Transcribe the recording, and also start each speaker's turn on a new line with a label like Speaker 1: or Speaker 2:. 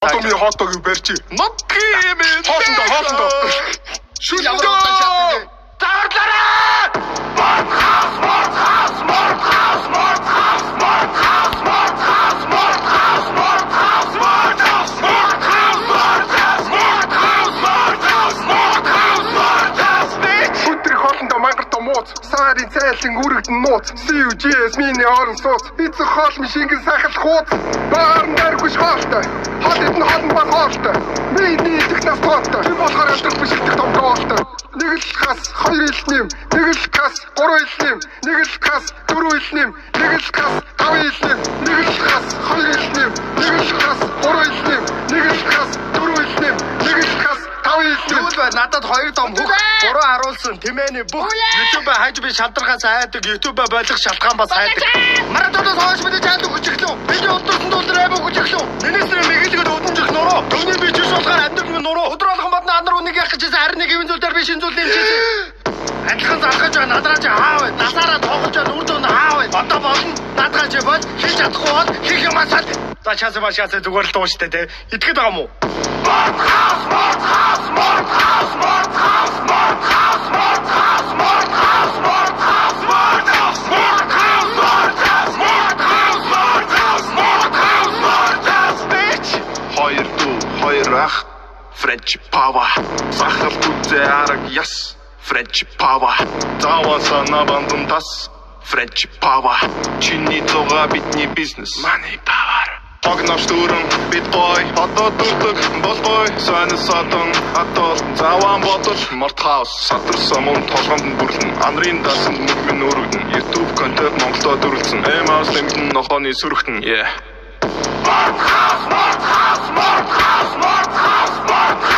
Speaker 1: Одоо миний хотог барьчих. Ноккимэн. Хоолндоо. Шүлдөө. Таарлаарай. Сарын цайлан үрэгдэн нууц CUGS миний орон сууц эцэг хоол машингийн сахал хууц баарн дэргүш хоолтой хол эдэн холн бол хоолтой миний идэх нас тоотой чи болохоор өдөрт бишигдэх том гоолтой нэг л хас хоёр ил нэм нэг л хас гурван ил нэм нэг л хас дөрвөн ил нэм нэг л хас таван ил нэм нэг л хас хоёр ил нэм нэг л хас гурван ил нэм нэг л хас дөрвөн ил нэм нэг л хас таван ил нэм надад хоёр дом хөх гурван харуулсан тэмээний бүх YouTube хайж би шалдархаас айдаг YouTube болох шалтгаан бас хайдаг. Маратонос хоош мэдээ чаалд хүчиглөө. Бидний өдөртөнд өдөр аймаг хүчиглөө. Министрийн мэгэлгээд өдөнжих нуруу. Төвний би жиш болохоор амдэрмэн нуруу. Өдөр болгон бод нар үнийг яах гэж харин нэг хэвэн зүйл дээр би шинэ зүйл нэмчихсэн. Адилхан зархаж байгаа надраач хаав. Насаараа тоглож байгаа үр дүн хаав. Одоо болно. Надгаач бол хийж чадахгүй бол хийх юм асаад. За чаасаа башаасаа зүгээр л дууштай те. Итгэдэг байгаа мó? French power. Сахал түзээ арга яс. French power. Заваса на бандан тас. French power. Чиний зугаа бидний бизнес. Money power. Огнош дөрөн бит гой. Одоо дөрдөг бол гой. Сайнс сатан атол. Заван бодол. Мортхаус. Сатарсан мөн толгомд бүрлэн. Анрын дасан мөрмөн өргөн. YouTube контент Монголоо дөрвөлсөн. Эмаас нэмтэн нохооны сүрхтэн. Yeah. Мортхаус.